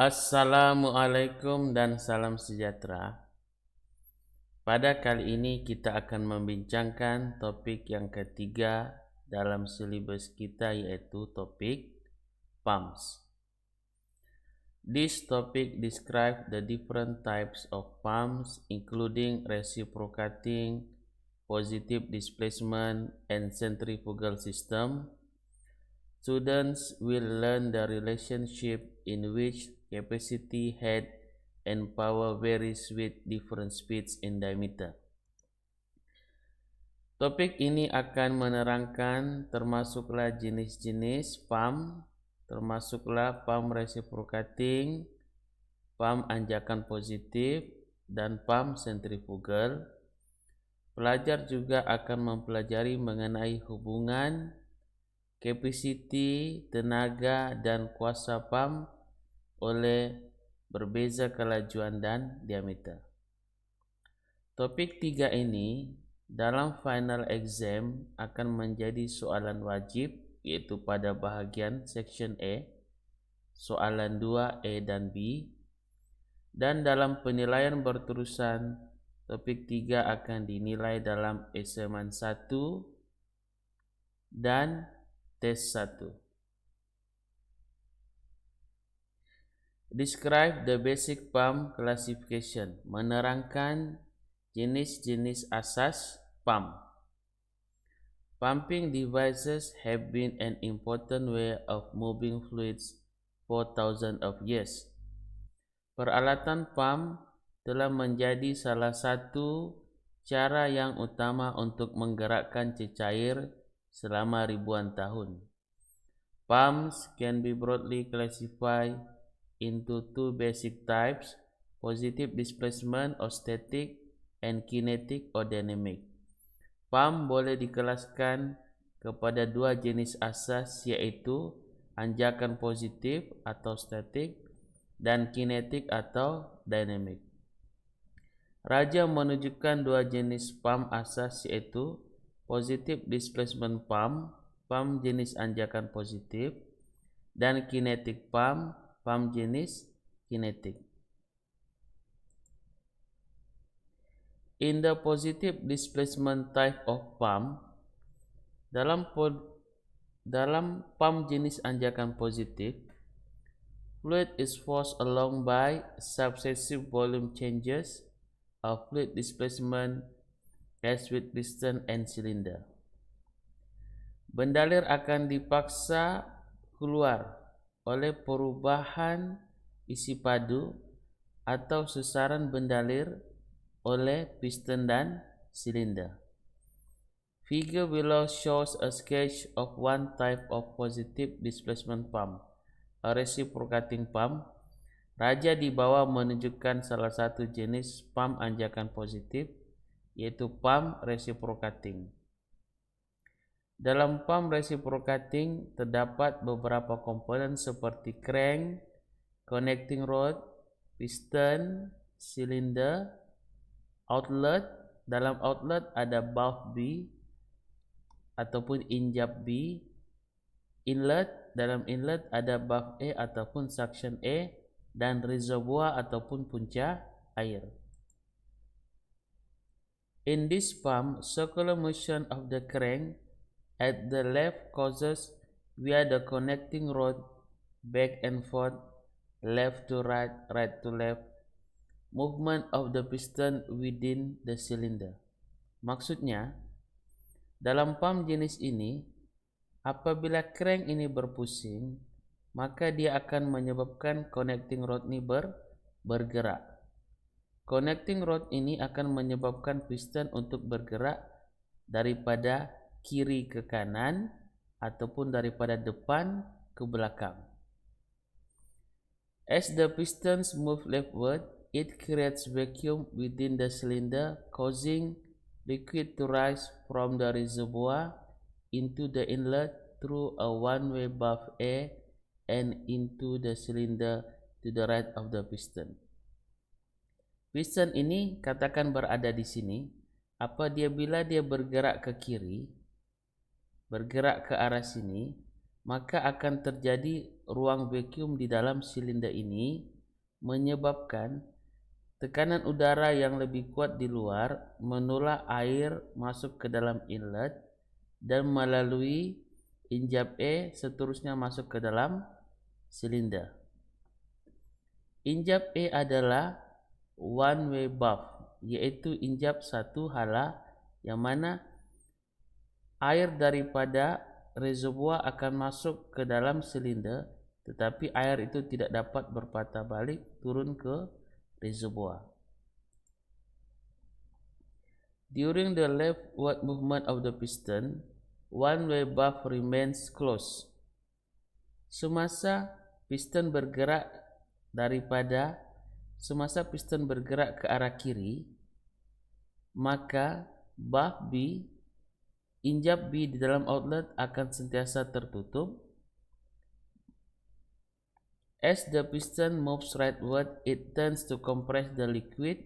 Assalamualaikum dan salam sejahtera. Pada kali ini kita akan membincangkan topik yang ketiga dalam silibus kita, yaitu topik pumps. This topic describes the different types of pumps including reciprocating, positive displacement, and centrifugal system. Students will learn the relationship in which capacity, head, and power varies with different speeds in diameter. Topik ini akan menerangkan termasuklah jenis-jenis pump, termasuklah pump reciprocating, pump anjakan positif, dan pump centrifugal. Pelajar juga akan mempelajari mengenai hubungan capacity, tenaga, dan kuasa pump oleh berbeza kelajuan dan diameter. Topik 3 ini dalam final exam akan menjadi soalan wajib, yaitu pada bahagian section A, soalan 2 A dan B, dan dalam penilaian berterusan topik 3 akan dinilai dalam assignment 1 dan tes 1. Describe the basic pump classification. Menerangkan jenis-jenis asas pump. Pumping devices have been an important way of moving fluids for thousands of years. Peralatan pump telah menjadi salah satu cara yang utama untuk menggerakkan cecair selama ribuan tahun. Pumps can be broadly classified into two basic types, positive displacement or static, and kinetic or dynamic. Pump boleh dikelaskan kepada dua jenis asas, yaitu anjakan positif atau static dan kinetik atau dynamic. Raja menunjukkan dua jenis pump asas, yaitu positive displacement pump, pump jenis anjakan positif, dan kinetic pump, pump jenis kinetik. In the positive displacement type of pump, dalam pump jenis anjakan positif, fluid is forced along by successive volume changes of fluid displacement as with piston and cylinder. Bendalir akan dipaksa keluar oleh perubahan isi padu atau susaran bendalir oleh piston dan silinder. Figure below shows a sketch of one type of positive displacement pump, a reciprocating pump. Raja di bawah menunjukkan salah satu jenis pump anjakan positif, yaitu pump reciprocating. Dalam pump reciprocating terdapat beberapa komponen seperti crank, connecting rod, piston, silinder, outlet. Dalam outlet ada valve B ataupun injap B. Inlet, dalam inlet ada valve A ataupun suction A, dan reservoir ataupun punca air. In this pump, circular motion of the crank at the left causes via the connecting rod back and forth, left to right, right to left, movement of the piston within the cylinder. Maksudnya, dalam pump jenis ini, apabila crank ini berpusing, maka dia akan menyebabkan connecting rod ini bergerak. Connecting rod ini akan menyebabkan piston untuk bergerak daripada kiri ke kanan ataupun daripada depan ke belakang. As the pistons move leftward, it creates vacuum within the cylinder, causing liquid to rise from the reservoir into the inlet through a one-way valve A and into the cylinder to the right of the piston. Piston ini katakan berada di sini. Bila dia bergerak ke kiri, bergerak ke arah sini, maka akan terjadi ruang vacuum di dalam silinder ini menyebabkan tekanan udara yang lebih kuat di luar menolak air masuk ke dalam inlet dan melalui injap E seterusnya masuk ke dalam silinder. Injap E adalah one way valve, yaitu injap satu hala yang mana air daripada reservoir akan masuk ke dalam silinder, tetapi air itu tidak dapat berpatah balik turun ke reservoir. During the leftward movement of the piston, one way valve remains closed. Semasa piston bergerak ke arah kiri, maka valve B, injap B di dalam outlet akan sentiasa tertutup. As the piston moves rightward, it tends to compress the liquid,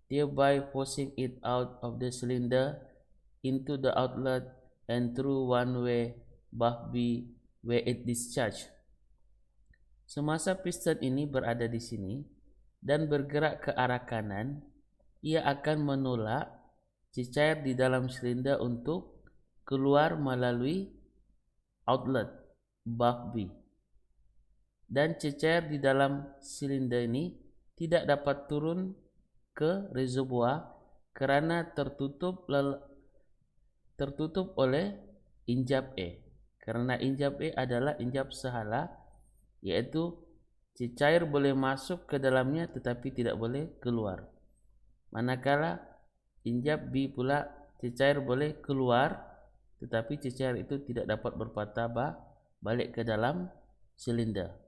thereby forcing it out of the cylinder into the outlet and through one-way valve B where it discharge. Semasa piston ini berada di sini dan bergerak ke arah kanan, ia akan menolak cecair di dalam silinder untuk keluar melalui outlet valve B. Dan cecair di dalam silinder ini tidak dapat turun ke reservoir kerana tertutup oleh injap E. Kerana injap E adalah injap sehala, yaitu cecair boleh masuk ke dalamnya tetapi tidak boleh keluar. Manakala injap B pula cecair boleh keluar tetapi cecair itu tidak dapat berpatah balik ke dalam silinder.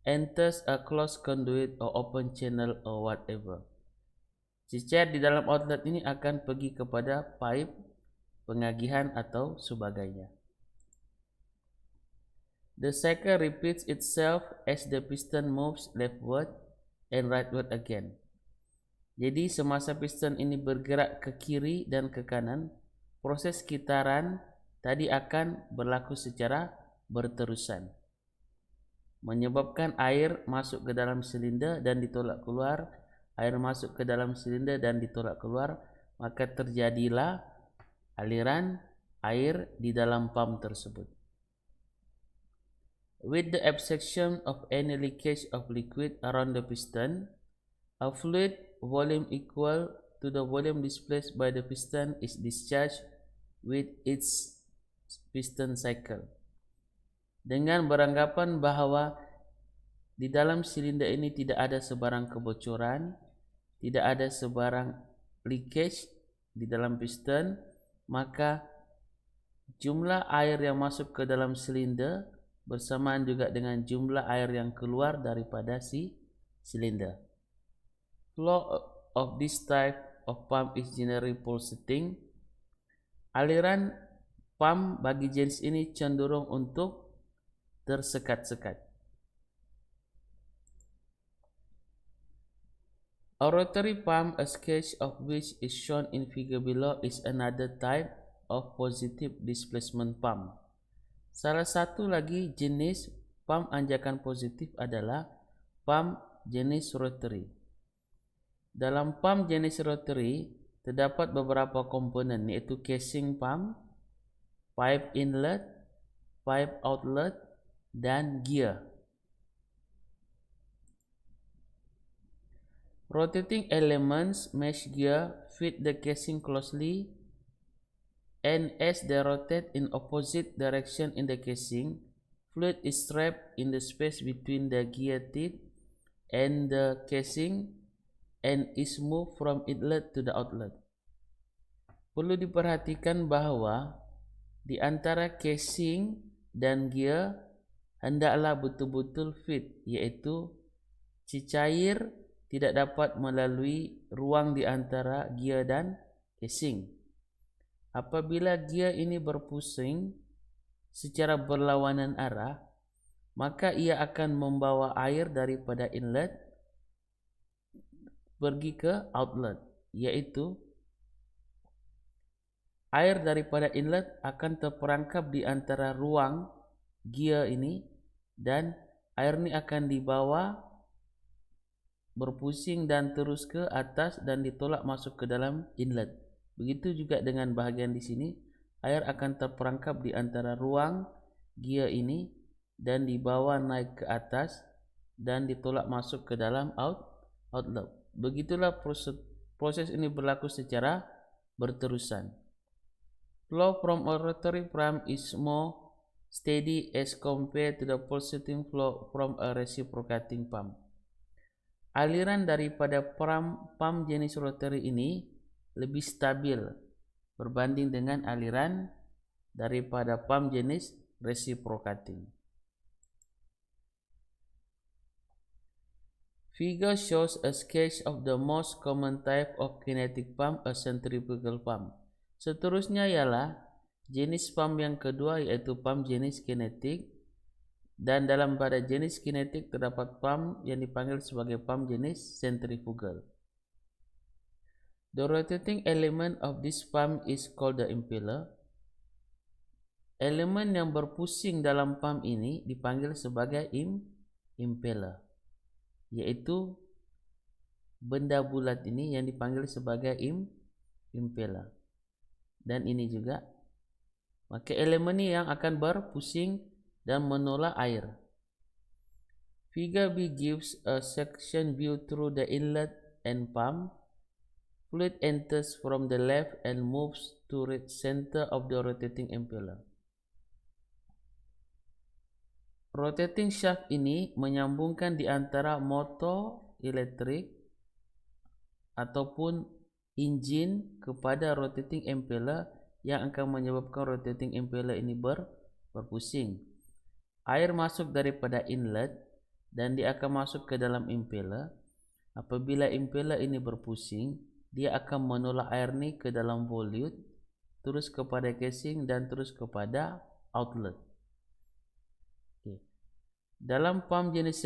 Enters a closed conduit or open channel or whatever. Cecair di dalam outlet ini akan pergi kepada pipe pengagihan atau sebagainya. The cycle repeats itself as the piston moves leftward and rightward again. Jadi semasa piston ini bergerak ke kiri dan ke kanan, proses kitaran tadi akan berlaku secara berterusan, menyebabkan air masuk ke dalam silinder dan ditolak keluar, air masuk ke dalam silinder dan ditolak keluar, maka terjadilah aliran air di dalam pump tersebut. With the abstraction of any leakage of liquid around the piston, a fluid volume equal to the volume displaced by the piston is discharged with its piston cycle. Dengan beranggapan bahawa di dalam silinder ini tidak ada sebarang kebocoran, tidak ada sebarang leakage di dalam piston, maka jumlah air yang masuk ke dalam silinder bersamaan juga dengan jumlah air yang keluar daripada silinder. Flow of this type of pump is generally pulsating. Aliran pump bagi jenis ini cenderung untuk tersekat-sekat. A rotary pump, a sketch of which is shown in figure below, is another type of positive displacement pump. Salah satu lagi jenis pump anjakan positif adalah pump jenis rotary. Dalam pump jenis rotary terdapat beberapa komponen, yaitu casing pump, pipe inlet, pipe outlet, dan gear. Rotating elements, mesh gear, fit the casing closely, and as they rotate in opposite direction in the casing, fluid is trapped in the space between the gear teeth and the casing and is moved from inlet to the outlet. Perlu diperhatikan bahawa di antara casing dan gear hendaklah betul-betul fit, iaitu cecair tidak dapat melalui ruang di antara gear dan casing. Apabila gear ini berpusing secara berlawanan arah, maka ia akan membawa air daripada inlet pergi ke outlet, iaitu air daripada inlet akan terperangkap di antara ruang gear ini dan air ini akan dibawa berpusing dan terus ke atas dan ditolak masuk ke dalam inlet. Begitu juga dengan bahagian di sini, air akan terperangkap di antara ruang gear ini dan dibawa naik ke atas dan ditolak masuk ke dalam outlet. Begitulah proses ini berlaku secara berterusan. Flow from a rotary pump is more steady as compared to the pulsating flow from a reciprocating pump. Aliran daripada pump jenis rotary ini lebih stabil berbanding dengan aliran daripada pump jenis reciprocating. Figure shows a sketch of the most common type of kinetic pump, a centrifugal pump. Seterusnya ialah jenis pump yang kedua, yaitu pump jenis kinetik. Dan dalam pada jenis kinetik terdapat pump yang dipanggil sebagai pump jenis centrifugal. The rotating element of this pump is called the impeller. Elemen yang berpusing dalam pump ini dipanggil sebagai impeller, yaitu benda bulat ini yang dipanggil sebagai impeller. Dan ini juga, maka elemen ini yang akan berpusing dan menolak air. Figure B gives a section view through the inlet and pump. Fluid enters from the left and moves to the center of the rotating impeller. Rotating shaft ini menyambungkan di antara motor elektrik ataupun enjin kepada rotating impeller yang akan menyebabkan rotating impeller ini berpusing. Air masuk daripada inlet dan dia akan masuk ke dalam impeller. Apabila impeller ini berpusing, dia akan menolak air ni ke dalam volute, terus kepada casing dan terus kepada outlet. Okay. Dalam pump jenis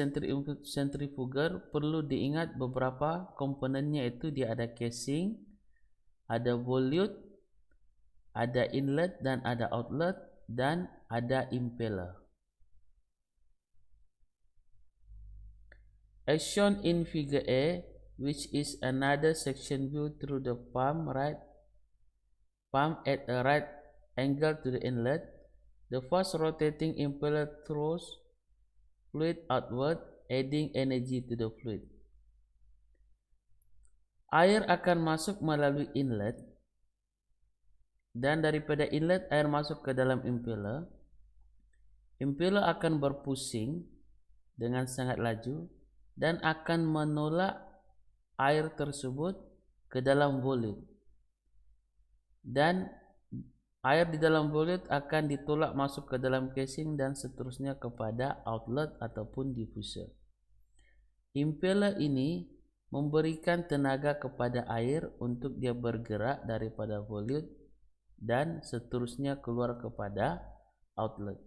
centrifugal perlu diingat beberapa komponennya, itu dia ada casing, ada volute, ada inlet dan ada outlet, dan ada impeller. As shown in figure A, which is another section view through the pump at a right angle to the inlet, the fast rotating impeller throws fluid outward, adding energy to the fluid. Air akan masuk melalui inlet, dan daripada inlet air masuk ke dalam impeller. Impeller akan berpusing dengan sangat laju dan akan menolak air tersebut ke dalam volute. Dan air di dalam volute akan ditolak masuk ke dalam casing dan seterusnya kepada outlet ataupun diffuser. Impeller ini memberikan tenaga kepada air untuk dia bergerak daripada volute dan seterusnya keluar kepada outlet.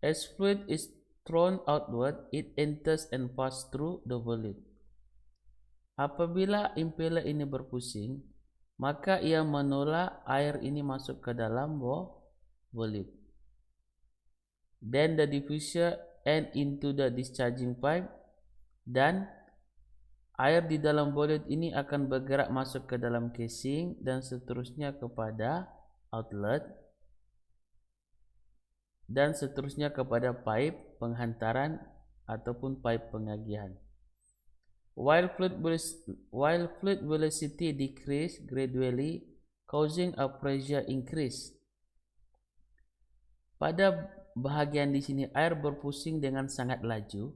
As fluid is thrown outward, it enters and pass through the volute. Apabila impeller ini berpusing, maka ia menolak air ini masuk ke dalam volute. Then the diffuser and into the discharging pipe, dan air di dalam volute ini akan bergerak masuk ke dalam casing dan seterusnya kepada outlet, dan seterusnya kepada pipe penghantaran ataupun pipe pengagihan. While fluid velocity decrease gradually, causing a pressure increase. Pada bahagian di sini air berpusing dengan sangat laju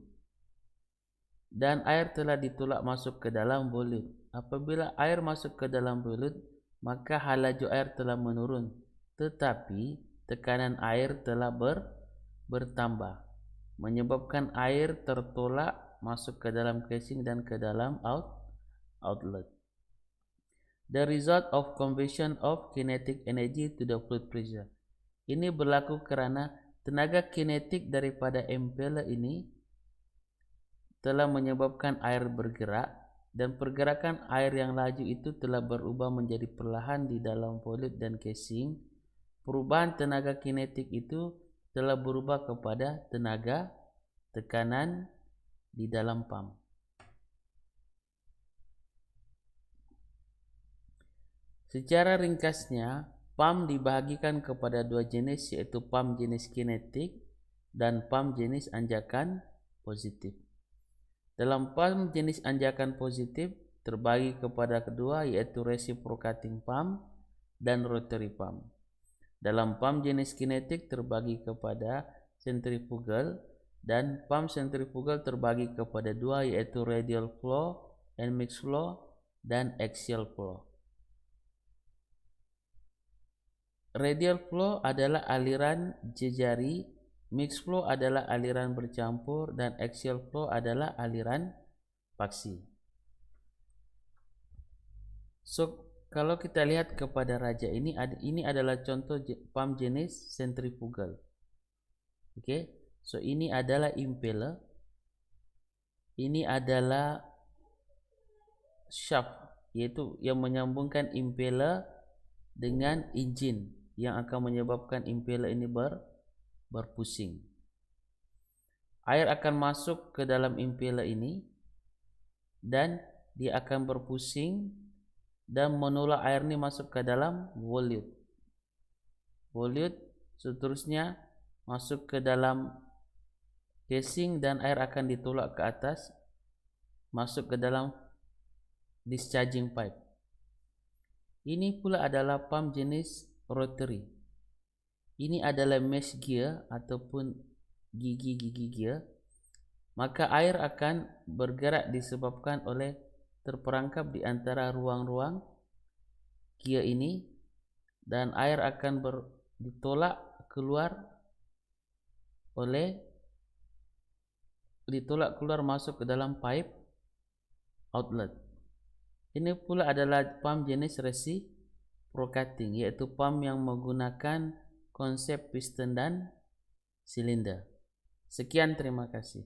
dan air telah ditolak masuk ke dalam volute. Apabila air masuk ke dalam volute, maka laju air telah menurun, tetapi tekanan air telah bertambah, menyebabkan air tertolak masuk ke dalam casing dan ke dalam outlet. The result of conversion of kinetic energy to the fluid pressure. Ini berlaku kerana tenaga kinetik daripada impeller ini telah menyebabkan air bergerak, dan pergerakan air yang laju itu telah berubah menjadi perlahan di dalam volute dan casing. Perubahan tenaga kinetik itu telah berubah kepada tenaga tekanan di dalam pump. Secara ringkasnya, pump dibagikan kepada dua jenis, yaitu pump jenis kinetik dan pump jenis anjakan positif. Dalam pump jenis anjakan positif terbagi kepada kedua, yaitu reciprocating pump dan rotary pump. Dalam pump jenis kinetik terbagi kepada centrifugal, dan pump centrifugal terbagi kepada dua, yaitu radial flow and mixed flow dan axial flow. Radial flow adalah aliran jejari, mixed flow adalah aliran bercampur, dan axial flow adalah aliran paksi. So, kalau kita lihat kepada raja ini adalah contoh pump jenis centrifugal. Oke, so ini adalah impeller, ini adalah shaft, yaitu yang menyambungkan impeller dengan engine yang akan menyebabkan impeller ini berpusing. Air akan masuk ke dalam impeller ini dan dia akan berpusing dan menolak air ini masuk ke dalam volute. Volute seterusnya masuk ke dalam casing dan air akan ditolak ke atas masuk ke dalam discharging pipe. Ini pula adalah pump jenis rotary. Ini adalah mesh gear ataupun gigi-gigi gear. Maka air akan bergerak disebabkan oleh terperangkap di antara ruang-ruang gear ini, dan air akan ditolak keluar masuk ke dalam pipe outlet. Ini pula adalah pump jenis reciprocating, yaitu pump yang menggunakan konsep piston dan silinder. Sekian, terima kasih.